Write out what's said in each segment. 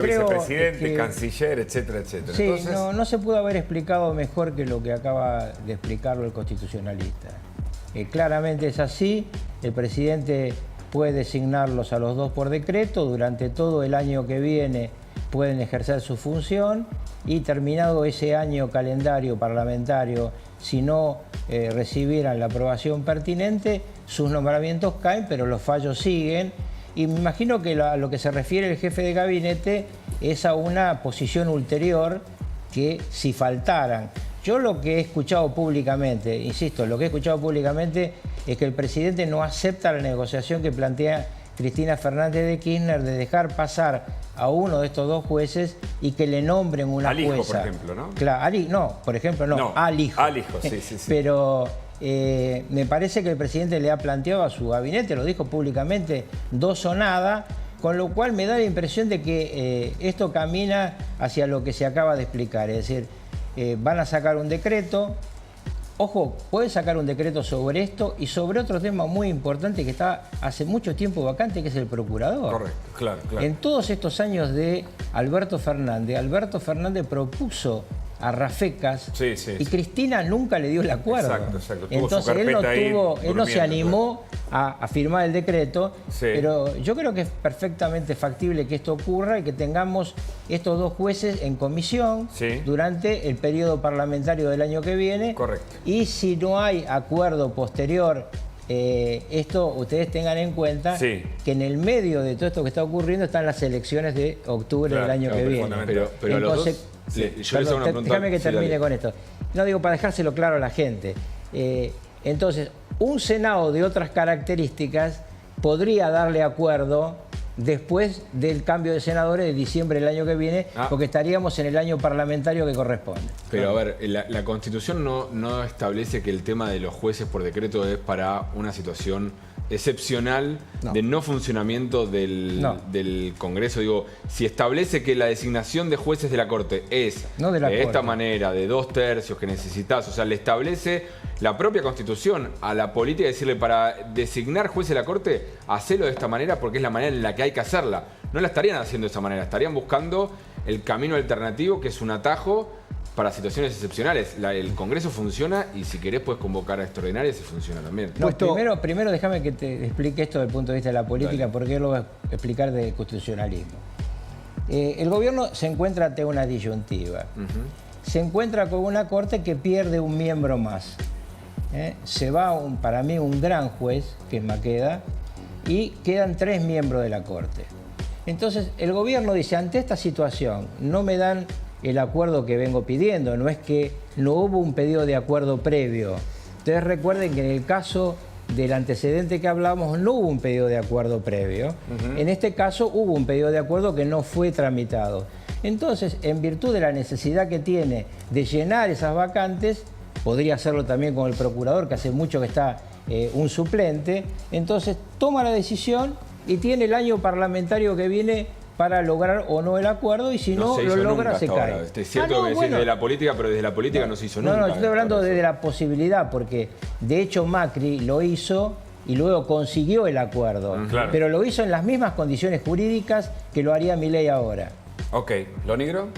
Vicepresidente, canciller, etcétera, etcétera. Sí, Entonces, no se pudo haber explicado mejor que lo que acaba de explicarlo el constitucionalista. Claramente es así, el presidente puede designarlos a los dos por decreto, durante todo el año que viene pueden ejercer su función y terminado ese año calendario parlamentario, si no recibieran la aprobación pertinente, sus nombramientos caen, pero los fallos siguen. Y me imagino que a lo que se refiere el jefe de gabinete es a una posición ulterior que si faltaran. Yo lo que he escuchado públicamente, insisto, lo que he escuchado públicamente es que el presidente no acepta la negociación que plantea Cristina Fernández de Kirchner de dejar pasar a uno de estos dos jueces y que le nombren una al hijo, jueza. por ejemplo, ¿no? Claro, no, por ejemplo, no, al hijo. Al hijo, sí, sí, sí. Pero me parece que el presidente le ha planteado a su gabinete, lo dijo públicamente, dos o nada, con lo cual me da la impresión de que esto camina hacia lo que se acaba de explicar, es decir, van a sacar un decreto. Ojo, puede sacar un decreto sobre esto y sobre otro tema muy importante que está hace mucho tiempo vacante, que es el procurador. Correcto, claro, claro. En todos estos años de Alberto Fernández propuso a Rafecas y Cristina nunca le dio el acuerdo. Exacto. Entonces él no se animó a firmar el decreto, pero yo creo que es perfectamente factible que esto ocurra y que tengamos estos dos jueces en comisión durante el periodo parlamentario del año que viene. Correcto. Y si no hay acuerdo posterior, esto ustedes tengan en cuenta que en el medio de todo esto que está ocurriendo están las elecciones de octubre del año que viene. Pero los dos... Déjame que termine con esto. No digo para dejárselo claro a la gente. Entonces, un Senado de otras características podría darle acuerdo después del cambio de senadores de diciembre del año que viene, porque estaríamos en el año parlamentario que corresponde. Pero a ver, la Constitución no establece que el tema de los jueces por decreto es para una situación excepcional de no funcionamiento del Congreso. Digo, si establece que la designación de jueces de la Corte es de esta manera, de 2/3 que necesitas, o sea, le establece la propia Constitución a la política, decirle para designar jueces de la Corte, hacelo de esta manera porque es la manera en la que hay que hacerla. No la estarían haciendo de esa manera, estarían buscando el camino alternativo, que es un atajo para situaciones excepcionales. El Congreso funciona y si querés puedes convocar a extraordinarias y funciona también. No, primero déjame que te explique esto desde el punto de vista de la política, porque yo lo voy a explicar de constitucionalismo. El gobierno se encuentra ante una disyuntiva. Se encuentra con una corte que pierde un miembro más. Se va, para mí, un gran juez, que es Maqueda, y quedan 3 miembros de la corte. Entonces, el gobierno dice, ante esta situación, no me dan el acuerdo que vengo pidiendo, no es que no hubo un pedido de acuerdo previo. Ustedes recuerden que en el caso del antecedente que hablamos no hubo un pedido de acuerdo previo. En este caso hubo un pedido de acuerdo que no fue tramitado. Entonces, en virtud de la necesidad que tiene de llenar esas vacantes, podría hacerlo también con el procurador, que hace mucho que está un suplente, entonces toma la decisión y tiene el año parlamentario que viene para lograr o no el acuerdo, y si no lo logra, se cae. Es cierto que decís desde la política, pero desde la política no se hizo nunca. No, yo estoy hablando desde la posibilidad, porque de hecho Macri lo hizo y luego consiguió el acuerdo, pero lo hizo en las mismas condiciones jurídicas que lo haría Milei ahora. Ok, ¿lo negro?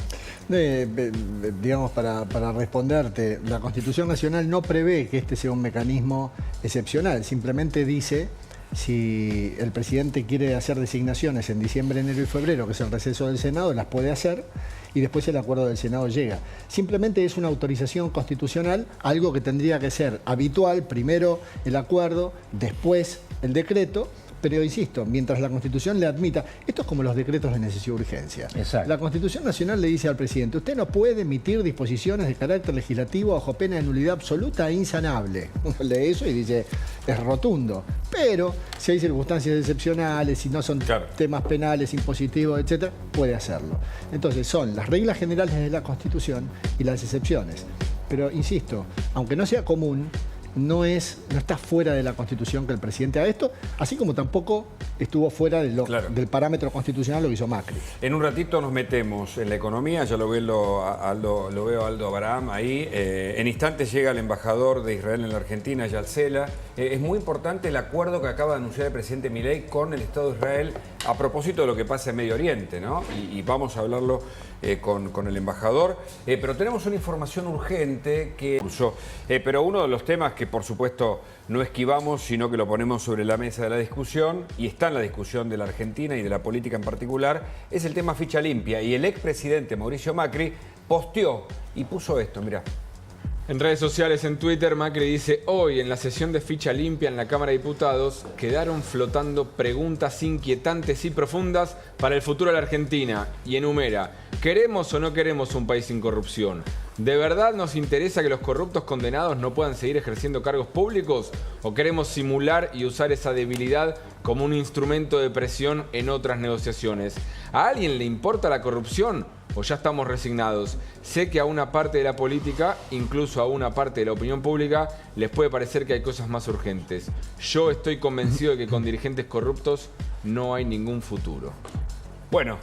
Digamos, para responderte, la Constitución Nacional no prevé que este sea un mecanismo excepcional, simplemente dice si el presidente quiere hacer designaciones en diciembre, enero y febrero, que es el receso del Senado, las puede hacer y después el acuerdo del Senado llega. Simplemente es una autorización constitucional, algo que tendría que ser habitual, primero el acuerdo, después el decreto. Pero insisto, mientras la Constitución le admita, esto es como los decretos de necesidad y urgencia. Exacto. La Constitución Nacional le dice al presidente, usted no puede emitir disposiciones de carácter legislativo bajo pena de nulidad absoluta e insanable. Uno lee eso y dice, es rotundo. Pero si hay circunstancias excepcionales, si no son temas penales, impositivos, etc., puede hacerlo. Entonces son las reglas generales de la Constitución y las excepciones. Pero insisto, aunque no sea común, no está fuera de la Constitución que el presidente haga esto, así como tampoco estuvo fuera del parámetro constitucional lo que hizo Macri. En un ratito nos metemos en la economía, ya lo veo a Aldo Abraham ahí. En instantes llega el embajador de Israel en la Argentina, Yal Sela. Es muy importante el acuerdo que acaba de anunciar el presidente Milei con el Estado de Israel a propósito de lo que pasa en Medio Oriente, ¿no? Y vamos a hablarlo con el embajador. Pero tenemos una información urgente que... pero uno de los temas que, por supuesto, no esquivamos, sino que lo ponemos sobre la mesa de la discusión, y está en la discusión de la Argentina y de la política en particular, es el tema ficha limpia. Y el expresidente Mauricio Macri posteó y puso esto, mirá. En redes sociales, en Twitter, Macri dice: hoy en la sesión de ficha limpia en la Cámara de Diputados quedaron flotando preguntas inquietantes y profundas para el futuro de la Argentina. Y enumera: ¿queremos o no queremos un país sin corrupción? ¿De verdad nos interesa que los corruptos condenados no puedan seguir ejerciendo cargos públicos? ¿O queremos simular y usar esa debilidad como un instrumento de presión en otras negociaciones? ¿A alguien le importa la corrupción? ¿O ya estamos resignados? Sé que a una parte de la política, incluso a una parte de la opinión pública, les puede parecer que hay cosas más urgentes. Yo estoy convencido de que con dirigentes corruptos no hay ningún futuro. Bueno,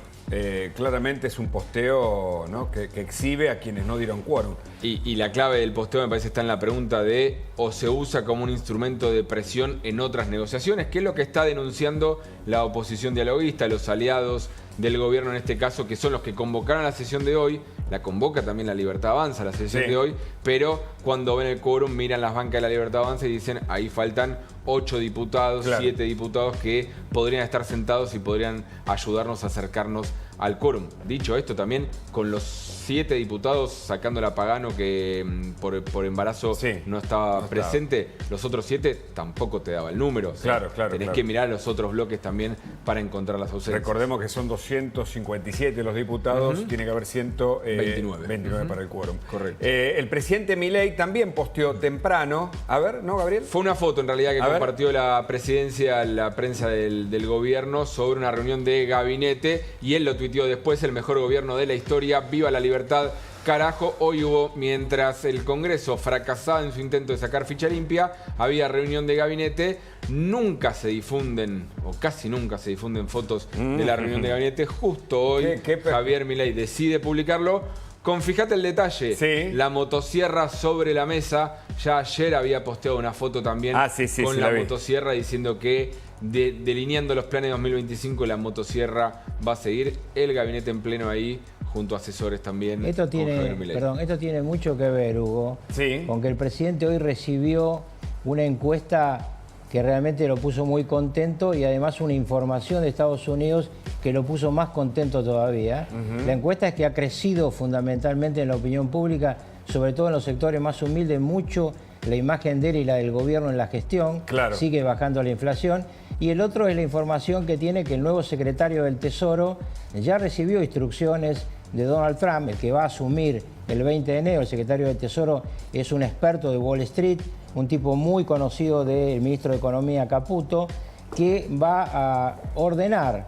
claramente es un posteo, ¿no?, que exhibe a quienes no dieron quórum. Y la clave del posteo me parece está en la pregunta de: ¿o se usa como un instrumento de presión en otras negociaciones? Que es lo que está denunciando la oposición dialoguista, los aliados del gobierno en este caso, que son los que convocaron la sesión de hoy. La convoca también la Libertad Avanza, la sesión de hoy, pero cuando ven el quórum miran las bancas de la Libertad Avanza y dicen: ahí faltan 8 diputados, 7 diputados que podrían estar sentados y podrían ayudarnos a acercarnos al quórum. Dicho esto, también con los 7 diputados, sacando a Pagano, que por embarazo no estaba presente, los otros 7 tampoco te daba el número. O sea, tenés que mirar los otros bloques también para encontrar las ausencias. Recordemos que son 257 los diputados, tiene que haber 129 para el quórum. Correcto. El presidente Milei también posteó temprano. A ver, ¿no, Gabriel? Fue una foto en realidad que compartió la presidencia, la prensa del gobierno, sobre una reunión de gabinete, y él lo tuiteó después: el mejor gobierno de la historia, viva la libertad, carajo. Hoy hubo, mientras el Congreso fracasaba en su intento de sacar ficha limpia, había reunión de gabinete. Nunca se difunden, o casi nunca se difunden fotos de la reunión de gabinete. Justo hoy Javier Milei decide publicarlo. Fíjate el detalle, la motosierra sobre la mesa. Ya ayer había posteado una foto también con la motosierra, diciendo que delineando los planes de 2025, la motosierra va a seguir. El gabinete en pleno ahí, junto a asesores también. Esto tiene mucho que ver, Hugo, con que el presidente hoy recibió una encuesta que realmente lo puso muy contento, y además una información de Estados Unidos que lo puso más contento todavía. La encuesta es que ha crecido fundamentalmente en la opinión pública, sobre todo en los sectores más humildes, mucho la imagen de él y la del gobierno en la gestión. Sigue bajando la inflación. Y el otro es la información que tiene que el nuevo secretario del Tesoro ya recibió instrucciones de Donald Trump, el que va a asumir el 20 de enero. El secretario del Tesoro es un experto de Wall Street, un tipo muy conocido del ministro de Economía, Caputo, que va a ordenar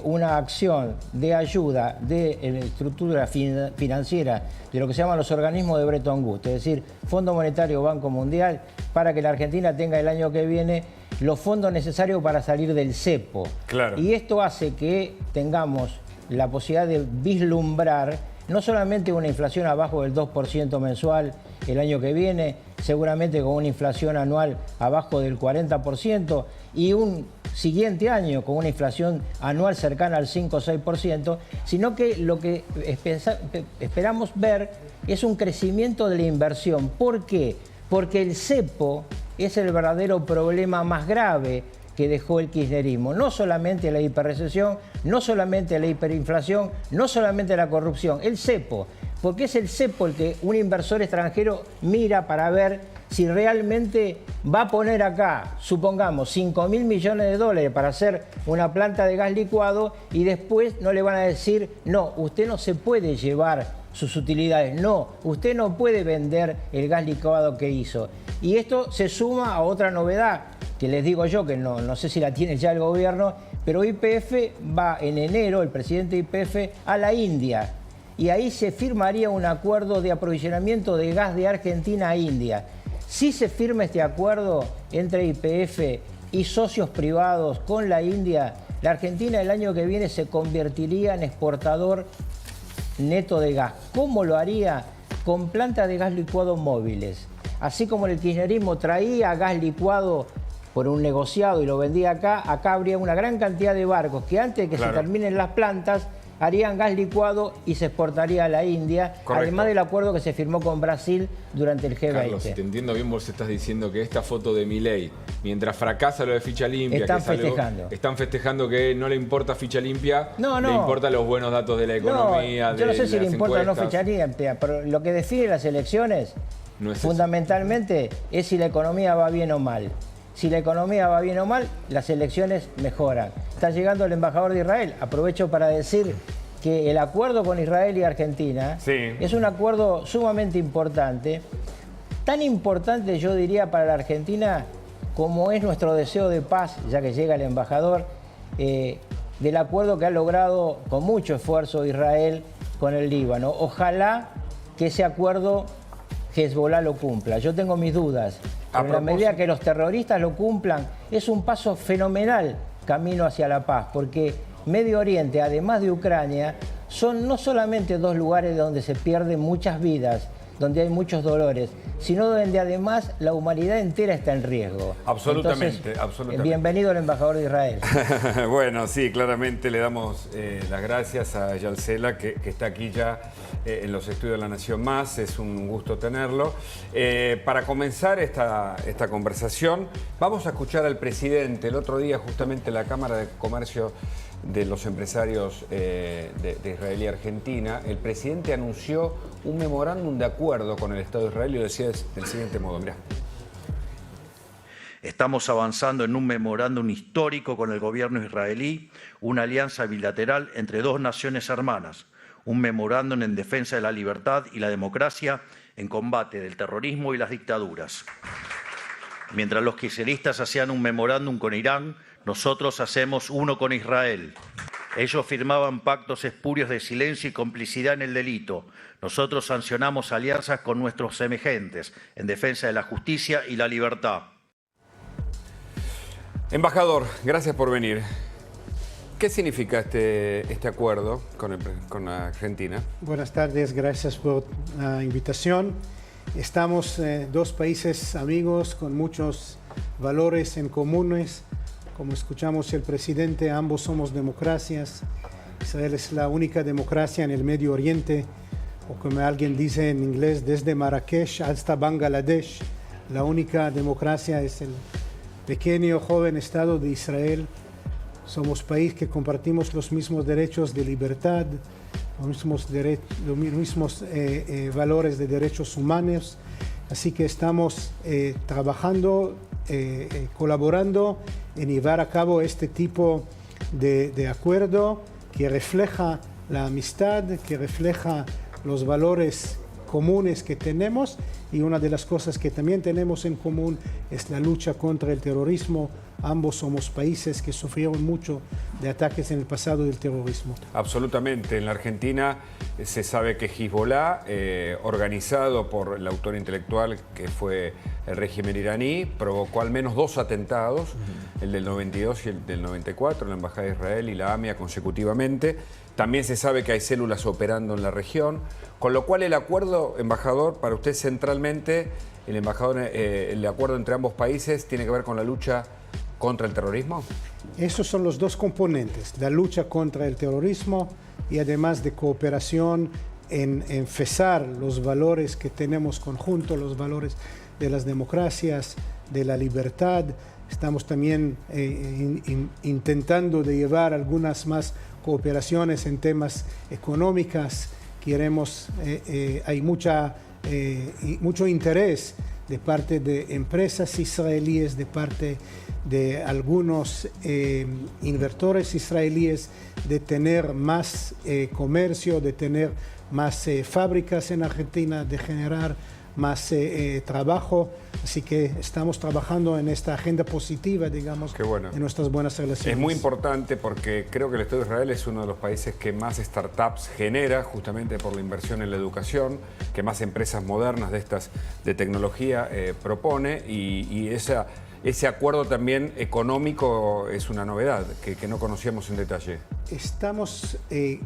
una acción de ayuda de estructura financiera de lo que se llaman los organismos de Bretton Woods, es decir, Fondo Monetario, Banco Mundial, para que la Argentina tenga el año que viene los fondos necesarios para salir del cepo. Y esto hace que tengamos la posibilidad de vislumbrar no solamente una inflación abajo del 2% mensual el año que viene, seguramente con una inflación anual abajo del 40%, y un siguiente año con una inflación anual cercana al 5 o 6%, sino que lo que esperamos ver es un crecimiento de la inversión. ¿Por qué? Porque el cepo es el verdadero problema más grave que dejó el kirchnerismo. No solamente la hiperrecesión, no solamente la hiperinflación, no solamente la corrupción, el cepo. Porque es el cepo el que un inversor extranjero mira para ver si realmente va a poner acá, supongamos, 5.000 millones de dólares para hacer una planta de gas licuado, y después no le van a decir: no, usted no se puede llevar sus utilidades, no, usted no puede vender el gas licuado que hizo. Y esto se suma a otra novedad que les digo yo, que no sé si la tiene ya el gobierno, pero YPF va en enero, el presidente de YPF, a la India. Y ahí se firmaría un acuerdo de aprovisionamiento de gas de Argentina a India. Si se firma este acuerdo entre YPF y socios privados con la India, la Argentina el año que viene se convertiría en exportador neto de gas. ¿Cómo lo haría? Con plantas de gas licuado móviles. Así como el kirchnerismo traía gas licuado por un negociado y lo vendía acá habría una gran cantidad de barcos que antes de que se terminen las plantas harían gas licuado y se exportaría a la India, además del acuerdo que se firmó con Brasil durante el G20. Carlos, si te entiendo bien, vos estás diciendo que esta foto de Milei, mientras fracasa lo de ficha limpia, están festejando que no le importa ficha limpia, le importan los buenos datos de la economía, yo no sé si le importa o no ficha limpia, pero lo que define las elecciones fundamentalmente es si la economía va bien o mal. Si la economía va bien o mal, las elecciones mejoran. Está llegando el embajador de Israel. Aprovecho para decir que el acuerdo con Israel y Argentina es un acuerdo sumamente importante. Tan importante, yo diría, para la Argentina como es nuestro deseo de paz, ya que llega el embajador, del acuerdo que ha logrado con mucho esfuerzo Israel con el Líbano. Ojalá que ese acuerdo Hezbollah lo cumpla. Yo tengo mis dudas. Pero en la medida que los terroristas lo cumplan, es un paso fenomenal camino hacia la paz, porque Medio Oriente, además de Ucrania, son no solamente dos lugares donde se pierden muchas vidas, donde hay muchos dolores, sino donde además la humanidad entera está en riesgo. Absolutamente, entonces, absolutamente. Bienvenido al embajador de Israel. Bueno, sí, claramente le damos las gracias a Eyal Sela, que está aquí ya en los estudios de La Nación Más. Es un gusto tenerlo. Para comenzar esta conversación, vamos a escuchar al presidente. El otro día, justamente, la Cámara de Comercio de los Empresarios de Israel y Argentina, el presidente anunció un memorándum de acuerdo con el Estado de Israel y lo decía del siguiente modo. Mirá. Estamos avanzando en un memorándum histórico con el gobierno israelí, una alianza bilateral entre dos naciones hermanas, un memorándum en defensa de la libertad y la democracia en combate del terrorismo y las dictaduras. Mientras los kirchneristas hacían un memorándum con Irán, nosotros hacemos uno con Israel. Ellos firmaban pactos espurios de silencio y complicidad en el delito. Nosotros sancionamos alianzas con nuestros semejantes en defensa de la justicia y la libertad. Embajador, gracias por venir. ¿Qué significa este acuerdo con Argentina? Buenas tardes, gracias por la invitación. Estamos dos países amigos con muchos valores en comunes. Como escuchamos el presidente, ambos somos democracias. Israel es la única democracia en el Medio Oriente, o como alguien dice en inglés, desde Marrakech hasta Bangladesh. La única democracia es el pequeño, joven Estado de Israel. Somos país que compartimos los mismos derechos de libertad, los mismos valores de derechos humanos. Así que estamos trabajando, colaborando en llevar a cabo este tipo de acuerdo que refleja la amistad, que refleja los valores comunes que tenemos, y una de las cosas que también tenemos en común es la lucha contra el terrorismo. Ambos somos países que sufrieron mucho de ataques en el pasado del terrorismo. Absolutamente. En la Argentina se sabe que Hezbollah, organizado por el autor intelectual que fue el régimen iraní, provocó al menos 2 atentados, el del 92 y el del 94, en la Embajada de Israel y la AMIA consecutivamente. También se sabe que hay células operando en la región, con lo cual el acuerdo, embajador, para usted centralmente, el acuerdo entre ambos países tiene que ver con la lucha contra el terrorismo. Esos son los dos componentes, la lucha contra el terrorismo y además de cooperación en enfezar los valores que tenemos conjuntos, los valores de las democracias, de la libertad. Estamos también intentando de llevar algunas más cooperaciones en temas económicos. Hay mucho interés de parte de empresas israelíes, de parte de algunos inversores israelíes, de tener más comercio, de tener más fábricas en Argentina, de generar más trabajo. Así que estamos trabajando en esta agenda positiva, digamos, en nuestras buenas relaciones. Es muy importante porque creo que el Estado de Israel es uno de los países que más startups genera, justamente por la inversión en la educación, que más empresas modernas de tecnología propone, y ese acuerdo también económico es una novedad que no conocíamos en detalle. Estamos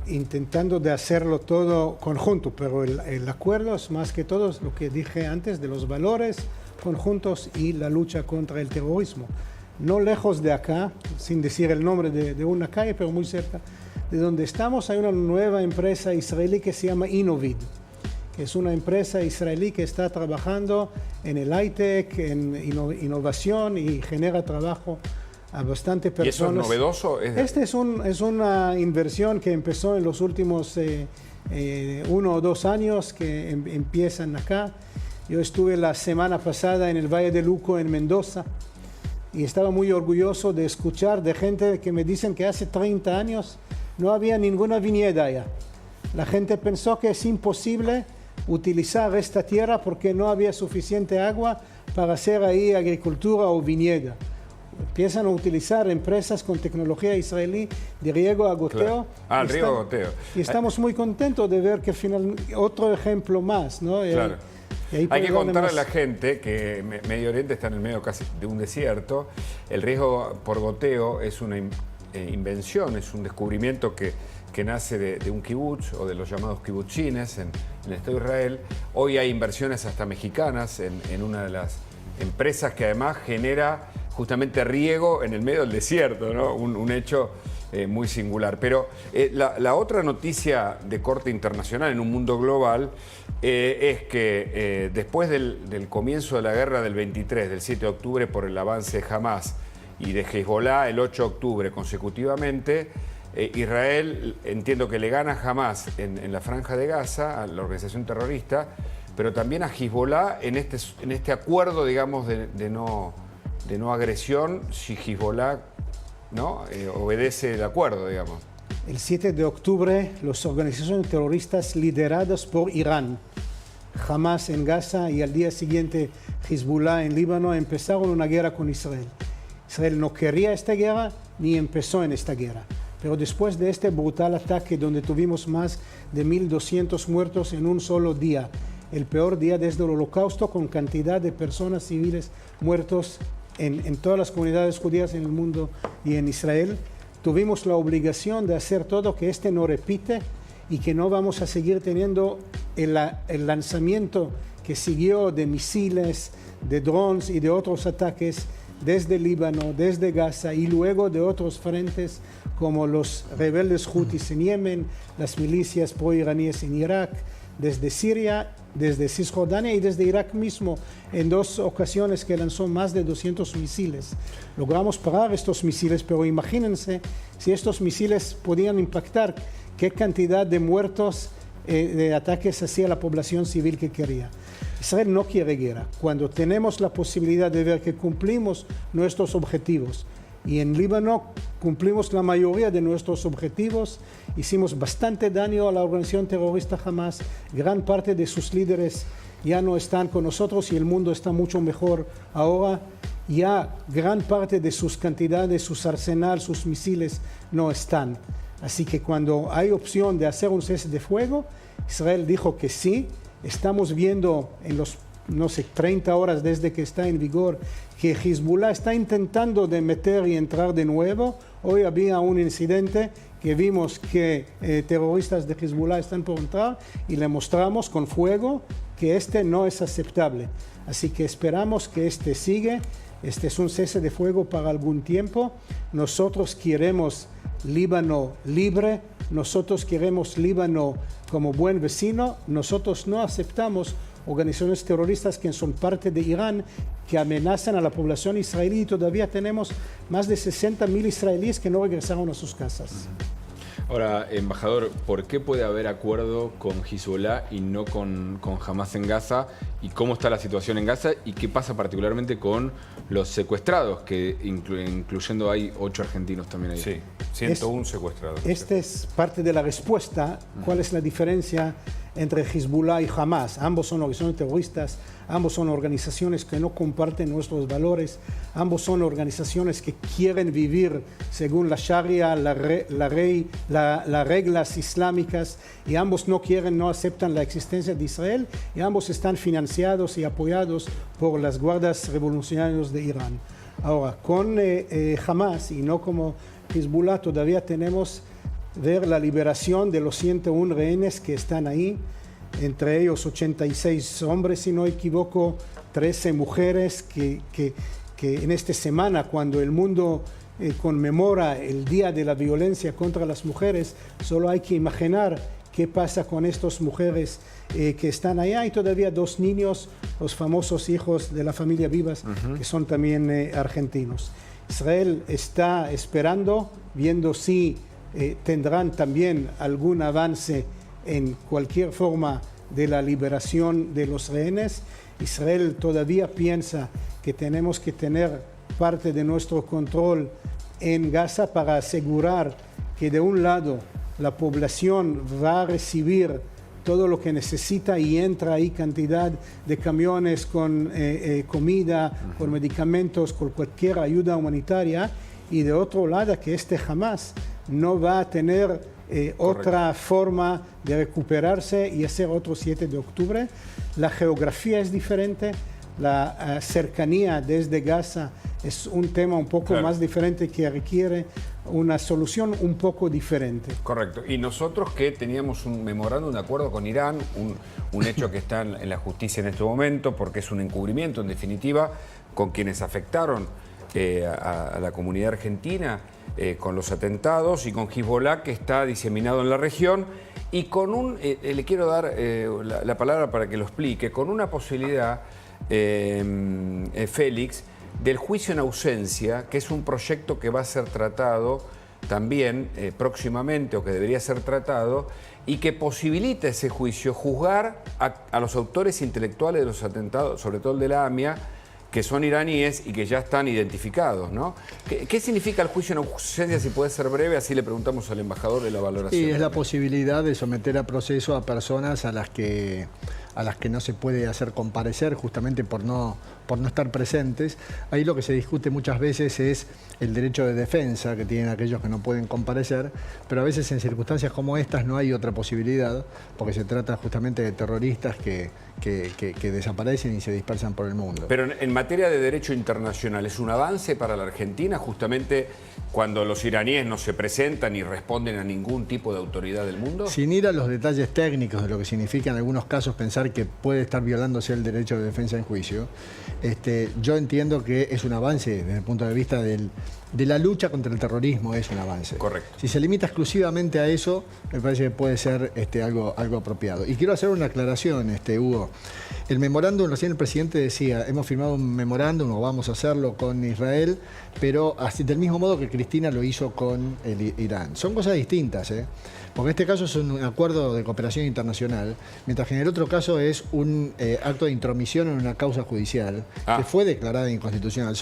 intentando de hacerlo todo conjunto, pero el acuerdo es más que todo lo que dije antes de los valores conjuntos y la lucha contra el terrorismo. no lejos de acá, sin decir el nombre de una calle, pero muy cerca de donde estamos, hay una nueva empresa israelí que se llama Innovid, que es una empresa israelí que está trabajando en el high-tech, en innovación y genera trabajo a bastante personas. ¿Y eso es novedoso? Este es una inversión que empezó en los últimos 1 o 2 años, que empiezan acá. Yo estuve la semana pasada en el Valle de Luco, en Mendoza, y estaba muy orgulloso de escuchar de gente que me dicen que hace 30 años no había ninguna viñeda allá. La gente pensó que es imposible utilizar esta tierra porque no había suficiente agua para hacer ahí agricultura o viñeda. Empiezan a utilizar empresas con tecnología israelí de riego a goteo. Claro. Riego a goteo. Y estamos muy contentos de ver que finalmente otro ejemplo más, ¿no? Claro. Hay que contarle a la gente que Medio Oriente está en el medio casi de un desierto. El riego por goteo es una invención, es un descubrimiento que nace de un kibutz o de los llamados kibutzines en el Estado de Israel. Hoy hay inversiones hasta mexicanas en una de las empresas que además genera justamente riego en el medio del desierto, ¿no? Un hecho muy singular. Pero la otra noticia de corte internacional en un mundo global es que después del comienzo de la guerra del 23, del 7 de octubre, por el avance de Hamas y de Hezbollah el 8 de octubre consecutivamente, Israel entiendo que le gana a Hamas en la Franja de Gaza, a la organización terrorista, pero también a Hezbollah en este acuerdo, digamos, de no agresión, si Hezbollah ¿no? Obedece el acuerdo, digamos. El 7 de octubre, las organizaciones terroristas lideradas por Irán, Hamas en Gaza y al día siguiente Hezbollah en Líbano, empezaron una guerra con Israel. Israel no quería esta guerra ni empezó en esta guerra. Pero después de este brutal ataque donde tuvimos más de 1.200 muertos en un solo día, el peor día desde el Holocausto, con cantidad de personas civiles muertos en todas las comunidades judías en el mundo y en Israel, tuvimos la obligación de hacer todo que este no repite y que no vamos a seguir teniendo el lanzamiento que siguió de misiles, de drones y de otros ataques desde Líbano, desde Gaza y luego de otros frentes como los rebeldes hutis en Yemen, las milicias pro-iraníes en Irak, desde Siria, desde Cisjordania y desde Irak mismo, en 2 ocasiones que lanzó más de 200 misiles. Logramos parar estos misiles, pero imagínense si estos misiles podían impactar, qué cantidad de muertos de ataques hacia la población civil que quería. Israel no quiere guerra. Cuando tenemos la posibilidad de ver que cumplimos nuestros objetivos, y en Líbano cumplimos la mayoría de nuestros objetivos, hicimos bastante daño a la organización terrorista Hamas, gran parte de sus líderes ya no están con nosotros y el mundo está mucho mejor ahora, ya gran parte de sus cantidades, sus arsenal, sus misiles no están. Así que cuando hay opción de hacer un cese de fuego, Israel dijo que sí. Estamos viendo en los, 30 horas desde que está en vigor, que Hezbollah está intentando de meter y entrar de nuevo. Hoy había un incidente que vimos que terroristas de Hezbollah están por entrar y le mostramos con fuego que este no es aceptable. Así que esperamos que este siga. Este es un cese de fuego para algún tiempo. Nosotros queremos Líbano libre, nosotros queremos Líbano como buen vecino, nosotros no aceptamos organizaciones terroristas que son parte de Irán, que amenazan a la población israelí y todavía tenemos más de 60.000 israelíes que no regresaron a sus casas. Ahora, embajador, ¿por qué puede haber acuerdo con Hezbollah y no con Hamas en Gaza? ¿Y cómo está la situación en Gaza? ¿Y qué pasa particularmente con los secuestrados, que incluyendo hay 8 argentinos también ahí? Sí, 101 secuestrados. Esta es parte de la respuesta. ¿Cuál es la diferencia entre Hezbollah y Hamas? Ambos son organizaciones terroristas, ambos son organizaciones que no comparten nuestros valores, ambos son organizaciones que quieren vivir según la Sharia, las reglas islámicas, y ambos no aceptan la existencia de Israel, y ambos están financiados y apoyados por las guardias revolucionarias de Irán. Ahora, con Hamas y no como Hezbollah, todavía tenemos ver la liberación de los 101 rehenes que están ahí, entre ellos 86 hombres, si no equivoco, 13 mujeres que que en esta semana, cuando el mundo conmemora el Día de la Violencia contra las Mujeres, solo hay que imaginar qué pasa con estas mujeres que están allá, y todavía 2 niños, los famosos hijos de la familia Vivas, que son también argentinos. Israel está esperando, viendo si tendrán también algún avance en cualquier forma de la liberación de los rehenes. Israel todavía piensa que tenemos que tener parte de nuestro control en Gaza para asegurar que de un lado la población va a recibir todo lo que necesita y entra ahí cantidad de camiones con comida, con medicamentos, con cualquier ayuda humanitaria, y de otro lado que Hamas no va a tener otra forma de recuperarse y hacer otro 7 de octubre. La geografía es diferente, la cercanía desde Gaza es un tema un poco más diferente que requiere una solución un poco diferente. Correcto. Y nosotros que teníamos un memorándum de acuerdo con Irán, un hecho que está en la justicia en este momento, porque es un encubrimiento, en definitiva, con quienes afectaron a la comunidad argentina con los atentados, y con Hezbollah, que está diseminado en la región, y con le quiero dar la palabra para que lo explique, con una posibilidad, Félix, del juicio en ausencia, que es un proyecto que va a ser tratado también próximamente, o que debería ser tratado, y que posibilita ese juicio juzgar a los autores intelectuales de los atentados, sobre todo el de la AMIA, que son iraníes y que ya están identificados, ¿no? ¿Qué significa el juicio en ausencia? Si puede ser breve, así le preguntamos al embajador de la valoración. Sí, es la posibilidad de someter a proceso a personas a las que no se puede hacer comparecer justamente por no estar presentes. Ahí lo que se discute muchas veces es el derecho de defensa que tienen aquellos que no pueden comparecer, pero a veces en circunstancias como estas no hay otra posibilidad, porque se trata justamente de terroristas que desaparecen y se dispersan por el mundo. Pero en materia de derecho internacional, ¿es un avance para la Argentina justamente cuando los iraníes no se presentan y responden a ningún tipo de autoridad del mundo? Sin ir a los detalles técnicos de lo que significa en algunos casos pensar que puede estar violándose el derecho de defensa en juicio, yo entiendo que es un avance desde el punto de vista de la lucha contra el terrorismo, es un avance. Correcto. Si se limita exclusivamente a eso, me parece que puede ser algo apropiado. Y quiero hacer una aclaración, Hugo. El memorándum, recién el presidente decía, hemos firmado un memorándum, o vamos a hacerlo con Israel, pero así, del mismo modo que Cristina lo hizo con Irán. Son cosas distintas, porque en este caso es un acuerdo de cooperación internacional, mientras que en el otro caso es un acto de intromisión en una causa judicial que fue declarada inconstitucional.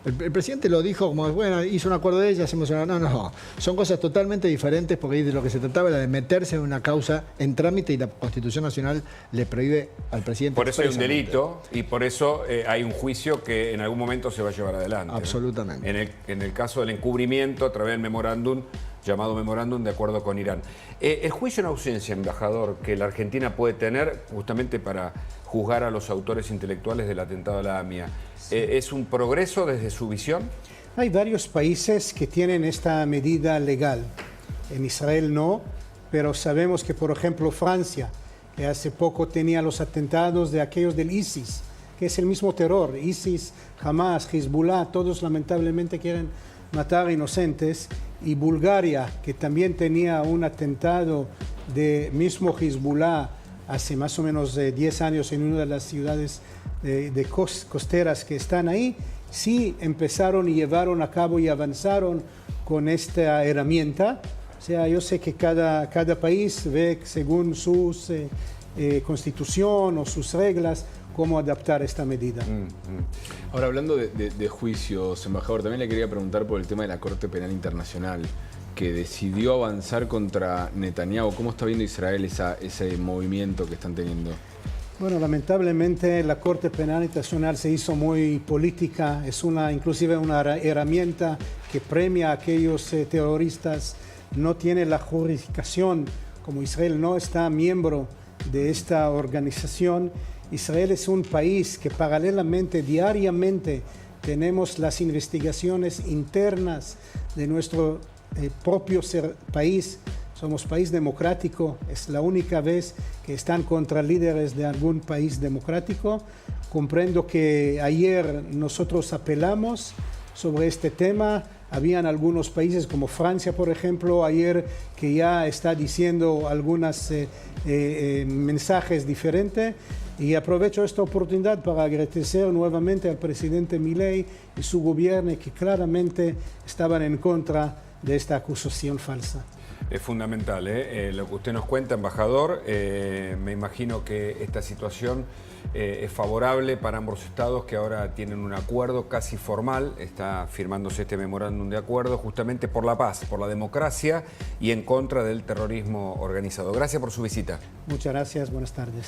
El presidente lo dijo como, bueno, hizo un acuerdo de ella, hacemos una... No. Son cosas totalmente diferentes, porque ahí de lo que se trataba era de meterse en una causa en trámite, y la Constitución Nacional le prohíbe al presidente... Por eso hay un delito, y por eso hay un juicio que en algún momento se va a llevar adelante. Absolutamente. ¿No? En el caso del encubrimiento, a través del memorándum, llamado memorándum de acuerdo con Irán. El juicio en ausencia, embajador, que la Argentina puede tener justamente para juzgar a los autores intelectuales del atentado a la AMIA, ¿es un progreso desde su visión? Hay varios países que tienen esta medida legal. En Israel no, pero sabemos que, por ejemplo, Francia, que hace poco tenía los atentados de aquellos del ISIS, que es el mismo terror. ISIS, Hamas, Hezbollah, todos lamentablemente quieren matar inocentes. Y Bulgaria, que también tenía un atentado de mismo Hezbollah hace más o menos 10 años en una de las ciudades costeras que están ahí, sí empezaron y llevaron a cabo y avanzaron con esta herramienta. O sea, yo sé que cada país ve según su constitución o sus reglas cómo adaptar esta medida. Ahora, hablando de juicios, embajador, también le quería preguntar por el tema de la Corte Penal Internacional, que decidió avanzar contra Netanyahu. ¿Cómo está viendo Israel ese movimiento que están teniendo? Bueno, lamentablemente la Corte Penal Internacional se hizo muy política, es inclusive una herramienta que premia a aquellos terroristas, no tiene la jurisdicción, como Israel no está miembro de esta organización. Israel es un país que paralelamente, diariamente, tenemos las investigaciones internas de nuestro propio país Somos país democrático, es la única vez que están contra líderes de algún país democrático. Comprendo que ayer nosotros apelamos sobre este tema. Habían algunos países como Francia, por ejemplo, ayer que ya está diciendo algunos mensajes diferentes. Y aprovecho esta oportunidad para agradecer nuevamente al presidente Milei y su gobierno que claramente estaban en contra de esta acusación falsa. Es fundamental, lo que usted nos cuenta, embajador. Me imagino que esta situación es favorable para ambos estados que ahora tienen un acuerdo casi formal. Está firmándose este memorándum de acuerdo justamente por la paz, por la democracia y en contra del terrorismo organizado. Gracias por su visita. Muchas gracias, buenas tardes.